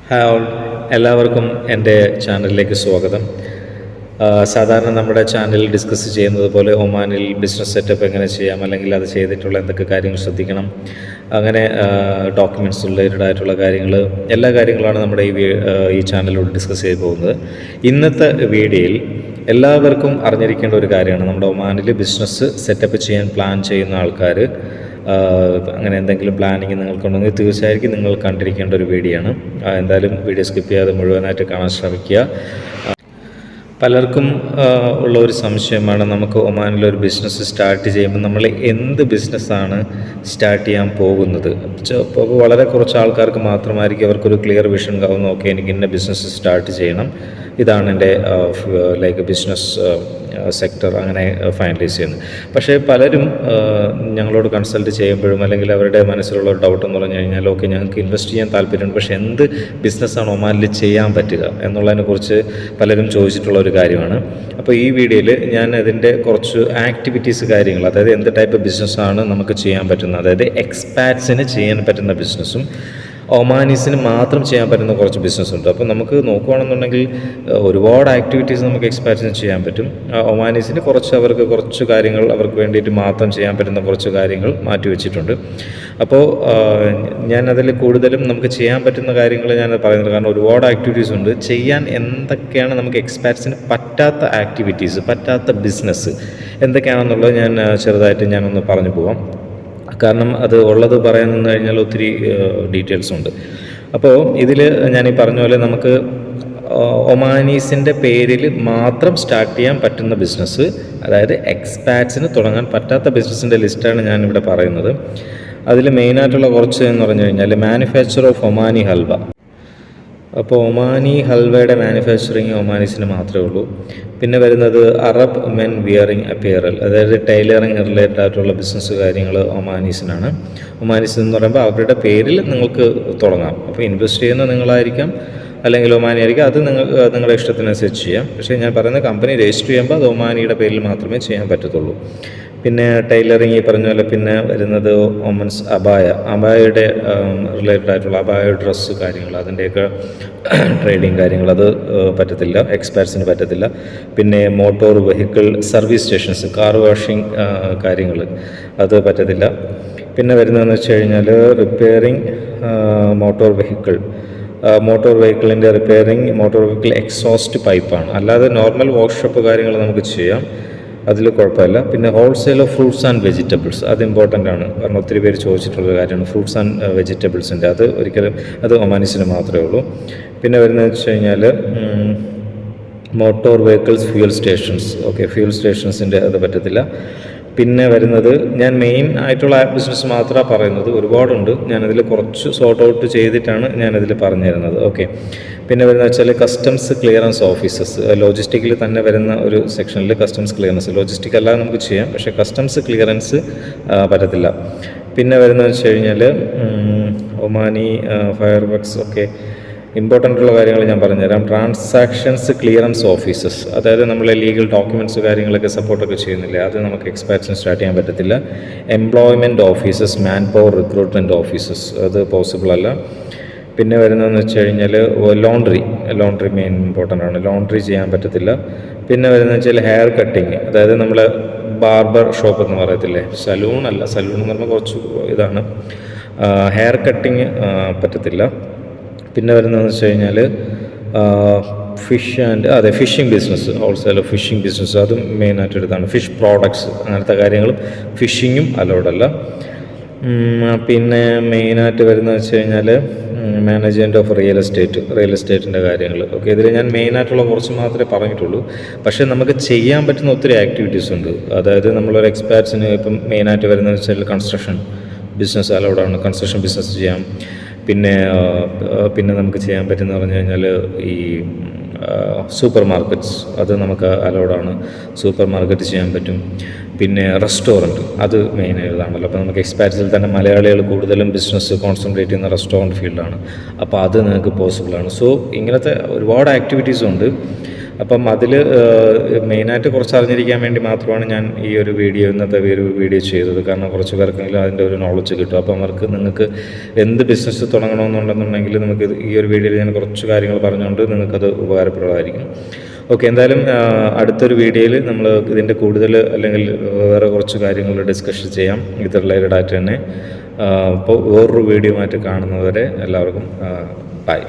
Hi all, എല്ലാവർക്കും എൻ്റെ ചാനലിലേക്ക് സ്വാഗതം. സാധാരണ നമ്മുടെ ചാനലിൽ ഡിസ്കസ് ചെയ്യുന്നത് പോലെ ഒമാനിൽ ബിസിനസ് സെറ്റപ്പ് എങ്ങനെ ചെയ്യാം, അല്ലെങ്കിൽ അത് ചെയ്തിട്ടുള്ള എന്തൊക്കെ കാര്യങ്ങൾ ശ്രദ്ധിക്കണം, അങ്ങനെ ഡോക്യുമെൻറ്റ്സ് റിലേറ്റഡ് ആയിട്ടുള്ള കാര്യങ്ങൾ, എല്ലാ കാര്യങ്ങളാണ് നമ്മുടെ ഈ ചാനലിലൂടെ ഡിസ്കസ് ചെയ്ത് പോകുന്നത്. ഇന്നത്തെ വീഡിയോയിൽ എല്ലാവർക്കും അറിഞ്ഞിരിക്കേണ്ട ഒരു കാര്യമാണ്, നമ്മുടെ ഒമാനിൽ ബിസിനസ് സെറ്റപ്പ് ചെയ്യാൻ പ്ലാൻ ചെയ്യുന്ന ആൾക്കാർ, അങ്ങനെ എന്തെങ്കിലും പ്ലാനിങ് നിങ്ങൾക്കുണ്ടെങ്കിൽ തീർച്ചയായിട്ടും നിങ്ങൾ കണ്ടിരിക്കേണ്ട ഒരു വീഡിയോ ആണ്. എന്തായാലും വീഡിയോ സ്കിപ്പ് ചെയ്യാതെ മുഴുവനായിട്ട് കാണാൻ ശ്രമിക്കുക. പലർക്കും ഉള്ള ഒരു സംശയമാണ്, നമുക്ക് ഒമാനിലൊരു ബിസിനസ് സ്റ്റാർട്ട് ചെയ്യുമ്പോൾ നമ്മൾ എന്ത് ബിസിനസ്സാണ് സ്റ്റാർട്ട് ചെയ്യാൻ പോകുന്നത്. അപ്പോൾ വളരെ കുറച്ച് ആൾക്കാർക്ക് മാത്രമായിരിക്കും അവർക്കൊരു ക്ലിയർ വിഷൻ കാണുന്നു, ഓക്കെ എനിക്ക് ഇന്ന ബിസിനസ് സ്റ്റാർട്ട് ചെയ്യണം, ഇതാണ് എൻ്റെ ബിസിനസ് സെക്ടർ, അങ്ങനെ ഫൈനലൈസ് ചെയ്യുന്നത്. പക്ഷേ പലരും ഞങ്ങളോട് കൺസൾട്ട് ചെയ്യുമ്പോഴും, അല്ലെങ്കിൽ അവരുടെ മനസ്സിലുള്ള ഒരു ഡൗട്ട് എന്ന് പറഞ്ഞു കഴിഞ്ഞാൽ, ഓക്കെ ഞങ്ങൾക്ക് ഇൻവെസ്റ്റ് ചെയ്യാൻ താല്പര്യമുണ്ട്, പക്ഷേ എന്ത് ബിസിനസ്സാണ് ഒമാനിൽ ചെയ്യാൻ പറ്റുക എന്നുള്ളതിനെക്കുറിച്ച് പലരും ചോദിച്ചിട്ടുള്ള ഒരു കാര്യമാണ്. അപ്പോൾ ഈ വീഡിയോയിൽ ഞാൻ അതിൻ്റെ കുറച്ച് ആക്ടിവിറ്റീസ് കാര്യങ്ങൾ, അതായത് എന്ത് ടൈപ്പ് ബിസിനസ്സാണ് നമുക്ക് ചെയ്യാൻ പറ്റുന്നത്, അതായത് എക്സ്പാറ്റ്സിന് ചെയ്യാൻ പറ്റുന്ന ബിസിനസ്സും ഒമാനീസിന് മാത്രം ചെയ്യാൻ പറ്റുന്ന കുറച്ച് ബിസിനസ്സുണ്ട്. അപ്പോൾ നമുക്ക് നോക്കുകയാണെന്നുണ്ടെങ്കിൽ ഒരുപാട് ആക്ടിവിറ്റീസ് നമുക്ക് എക്സ്പാറ്റ്സിന് ചെയ്യാൻ പറ്റും. ഒമാനീസിന് അവർക്ക് കുറച്ച് കാര്യങ്ങൾ അവർക്ക് വേണ്ടിയിട്ട് മാത്രം ചെയ്യാൻ പറ്റുന്ന കുറച്ച് കാര്യങ്ങൾ മാറ്റി വെച്ചിട്ടുണ്ട്. അപ്പോൾ ഞാനതിൽ കൂടുതലും നമുക്ക് ചെയ്യാൻ പറ്റുന്ന കാര്യങ്ങൾ ഞാൻ പറയുന്നത്, കാരണം ഒരുപാട് ആക്ടിവിറ്റീസ് ഉണ്ട് ചെയ്യാൻ. എന്തൊക്കെയാണ് നമുക്ക് എക്സ്പാറ്റ്സിന് പറ്റാത്ത ആക്ടിവിറ്റീസ്, പറ്റാത്ത ബിസിനസ് എന്തൊക്കെയാണെന്നുള്ളത് ചെറുതായിട്ട് ഞാനൊന്ന് പറഞ്ഞു പോവാം. കാരണം അത് ഉള്ളത് പറയാൻ നിന്ന് കഴിഞ്ഞാൽ ഒത്തിരി ഡീറ്റെയിൽസ് ഉണ്ട്. അപ്പോൾ ഇതിൽ ഞാൻ ഈ പറഞ്ഞ പോലെ നമുക്ക് ഒമാനീസിൻ്റെ പേരിൽ മാത്രം സ്റ്റാർട്ട് ചെയ്യാൻ പറ്റുന്ന ബിസിനസ്, അതായത് എക്സ്പാറ്റ്സിന് തുടങ്ങാൻ പറ്റാത്ത ബിസിനസ്സിൻ്റെ ലിസ്റ്റാണ് ഞാനിവിടെ പറയുന്നത്. അതിൽ മെയിനായിട്ടുള്ള കുറച്ച് എന്ന് പറഞ്ഞു കഴിഞ്ഞാൽ മാനുഫാക്ചർ ഓഫ് ഒമാനി ഹൽവ. അപ്പോൾ ഒമാനി ഹൽവയുടെ മാനുഫാക്ചറിങ് ഒമാനീസിന് മാത്രമേ ഉള്ളൂ. പിന്നെ വരുന്നത് അറബ് മെൻ വിയറിങ് അപ്പിയറൽ, അതായത് ടൈലറിങ് റിലേറ്റഡ് ആയിട്ടുള്ള ബിസിനസ് കാര്യങ്ങൾ ഒമാനീസിനാണ്. ഒമാനീസ് എന്ന് പറയുമ്പോൾ അവരുടെ പേരിൽ നിങ്ങൾക്ക് തുടങ്ങാം. അപ്പോൾ ഇൻവെസ്റ്റ് ചെയ്യുന്ന നിങ്ങളായിരിക്കാം, അല്ലെങ്കിൽ ഒമാനി ആയിരിക്കും, അത് നിങ്ങളുടെ ഇഷ്ടത്തിനനുസരിച്ച് ചെയ്യാം. പക്ഷേ ഞാൻ പറയുന്ന കമ്പനി രജിസ്റ്റർ ചെയ്യുമ്പോൾ അത് ഒമാനിയുടെ പേരിൽ മാത്രമേ ചെയ്യാൻ പറ്റത്തുള്ളൂ. പിന്നെ ടൈലറിങ് ഈ പറഞ്ഞ പോലെ. പിന്നെ വരുന്നത് ഒമൻസ് അബായയുടെ റിലേറ്റഡ് ആയിട്ടുള്ള അബായ ഡ്രസ്സ് കാര്യങ്ങൾ, അതിൻ്റെയൊക്കെ ട്രേഡിങ് കാര്യങ്ങൾ, അത് പറ്റത്തില്ല, എക്സ്പാർട്സിന് പറ്റത്തില്ല. പിന്നെ motor vehicle service stations, car washing കാര്യങ്ങൾ, അത് പറ്റത്തില്ല. പിന്നെ വരുന്നതെന്ന് വെച്ച് കഴിഞ്ഞാൽ റിപ്പയറിങ് മോട്ടോർ വെഹിക്കിളിൻ്റെ റിപ്പയറിങ്, മോട്ടോർ വെഹിക്കിൾ എക്സോസ്റ്റ് പൈപ്പാണ്. അല്ലാതെ നോർമൽ വർക്ക്ഷോപ്പ് കാര്യങ്ങൾ നമുക്ക് ചെയ്യാം, അതിൽ കുഴപ്പമില്ല. പിന്നെ wholesale of fruits and vegetables, അത് ഇമ്പോർട്ടൻ്റ് ആണ്, കാരണം ഒത്തിരി പേര് ചോദിച്ചിട്ടുള്ള കാര്യമാണ്. ഫ്രൂട്ട്സ് ആൻഡ് വെജിറ്റബിൾസിൻ്റെ അത് ഒമാനീസിന് മാത്രമേ ഉള്ളൂ. പിന്നെ വരുന്നതെന്ന് വെച്ച് കഴിഞ്ഞാൽ motor vehicles fuel stations, fuel സ്റ്റേഷൻസിൻ്റെ അത് പറ്റത്തില്ല. പിന്നെ വരുന്നത്, ഞാൻ മെയിൻ ആയിട്ടുള്ള ബിസിനസ് മാത്രമാണ് പറയുന്നത്, ഒരുപാടുണ്ട്, ഞാനതിൽ കുറച്ച് സോർട്ട് ഔട്ട് ചെയ്തിട്ടാണ് ഞാനതിൽ പറഞ്ഞു തരുന്നത്. പിന്നെ വരുന്നത് വെച്ചാൽ കസ്റ്റംസ് ക്ലിയറൻസ് ഓഫീസസ്, ലോജിസ്റ്റിക്കിൽ തന്നെ വരുന്ന ഒരു സെക്ഷനിൽ കസ്റ്റംസ് ക്ലിയറൻസ്. ലോജിസ്റ്റിക് അല്ലാതെ നമുക്ക് ചെയ്യാം, പക്ഷേ കസ്റ്റംസ് ക്ലിയറൻസ് പറ്റത്തില്ല. പിന്നെ വരുന്നത് വെച്ച് കഴിഞ്ഞാൽ ഒമാനി ഫയർ വർക്സ്, ഇമ്പോർട്ടൻ്റ് ഉള്ള കാര്യങ്ങൾ ഞാൻ പറഞ്ഞുതരാം. ട്രാൻസാക്ഷൻസ് ക്ലിയറൻസ് ഓഫീസസ്, അതായത് നമ്മളെ ലീഗൽ ഡോക്യുമെൻറ്റ്സ് കാര്യങ്ങളൊക്കെ സപ്പോർട്ടൊക്കെ ചെയ്യുന്നില്ലേ, അത് നമുക്ക് എക്സ്പാറ്റ്സിന് സ്റ്റാർട്ട് ചെയ്യാൻ പറ്റത്തില്ല. Employment offices, man power recruitment offices, അത് പോസിബിൾ അല്ല. പിന്നെ വരുന്നതെന്ന് വെച്ച് കഴിഞ്ഞാൽ ലോണ്ട്രി മെയിൻ ഇമ്പോർട്ടൻ്റ് ആണ്, ലോണ്ട്രി ചെയ്യാൻ പറ്റത്തില്ല. പിന്നെ വരുന്നതെന്ന് വെച്ചാൽ ഹെയർ കട്ടിങ്, അതായത് നമ്മൾ ബാർബർ ഷോപ്പ് എന്ന് പറയത്തില്ലേ, സലൂൺ എന്ന് പറഞ്ഞാൽ കുറച്ച് ഇതാണ്, ഹെയർ കട്ടിങ് പറ്റത്തില്ല. പിന്നെ വരുന്നതെന്ന് വെച്ച് കഴിഞ്ഞാൽ fishing business, wholesale fishing business, അതും മെയിനായിട്ടൊരിതാണ്. ഫിഷ് പ്രോഡക്ട്സ്, അങ്ങനത്തെ കാര്യങ്ങളും ഫിഷിങ്ങും അലൗഡല്ല. പിന്നെ മെയിനായിട്ട് വരുന്നതെന്ന് വെച്ച് കഴിഞ്ഞാൽ മാനേജ്മെൻറ്റ് ഓഫ് റിയൽ എസ്റ്റേറ്റിൻ്റെ കാര്യങ്ങൾ. ഇതിൽ ഞാൻ മെയിനായിട്ടുള്ള കുറച്ച് മാത്രമേ പറഞ്ഞിട്ടുള്ളൂ. പക്ഷേ നമുക്ക് ചെയ്യാൻ പറ്റുന്ന ഒത്തിരി ആക്ടിവിറ്റീസ് ഉണ്ട്. അതായത് നമ്മളൊരു എക്സ്പാറ്റ്സിന് ഇപ്പം മെയിനായിട്ട് വരുന്നതെന്ന് വെച്ചാൽ കൺസ്ട്രക്ഷൻ ബിസിനസ് അലൗഡാണ്, കൺസ്ട്രക്ഷൻ ബിസിനസ് ചെയ്യാം. പിന്നെ നമുക്ക് ചെയ്യാൻ പറ്റുന്ന പറഞ്ഞു കഴിഞ്ഞാൽ ഈ സൂപ്പർ മാർക്കറ്റ്സ്, അത് നമുക്ക് അലൗഡാണ്, സൂപ്പർ മാർക്കറ്റ് ചെയ്യാൻ പറ്റും. പിന്നെ റെസ്റ്റോറൻറ്റ്, അത് മെയിൻ ഇതാണല്ലോ. അപ്പോൾ നമുക്ക് എക്സ്പാറ്റ്സിൽ തന്നെ മലയാളികൾ കൂടുതലും ബിസിനസ് കോൺസെൻട്രേറ്റ് ചെയ്യുന്ന റെസ്റ്റോറൻറ്റ് ഫീൽഡാണ്, അപ്പോൾ അത് നിങ്ങൾക്ക് പോസിബിളാണ്. സോ ഇങ്ങനത്തെ ഒരുപാട് ആക്ടിവിറ്റീസ് ഉണ്ട്. അപ്പം അതിൽ മെയിനായിട്ട് കുറച്ച് അറിഞ്ഞിരിക്കാൻ വേണ്ടി മാത്രമാണ് ഞാൻ ഈ ഒരു വീഡിയോ, ഇന്നത്തെ ഒരു വീഡിയോ ചെയ്തത്. കാരണം കുറച്ച് പേർക്കെങ്കിലും അതിൻ്റെ ഒരു നോളജ് കിട്ടും. അപ്പം നിങ്ങൾക്ക് എന്ത് ബിസിനസ് തുടങ്ങണമെന്നുണ്ടെന്നുണ്ടെങ്കിൽ നമുക്ക് ഈ ഒരു വീഡിയോയിൽ ഞാൻ കുറച്ച് കാര്യങ്ങൾ പറഞ്ഞുകൊണ്ട് നിങ്ങൾക്കത് ഉപകാരപ്രദമായിരിക്കും. ഓക്കെ, എന്തായാലും അടുത്തൊരു വീഡിയോയിൽ നമ്മൾ ഇതിൻ്റെ കൂടുതൽ അല്ലെങ്കിൽ വേറെ കുറച്ച് കാര്യങ്ങൾ ഡിസ്കഷൻ ചെയ്യാം ഇത് റിലേറ്റഡ് ആയിട്ട് തന്നെ. അപ്പോൾ വേറൊരു വീഡിയോ ആയിട്ട് കാണുന്നവരെ എല്ലാവർക്കും ബൈ.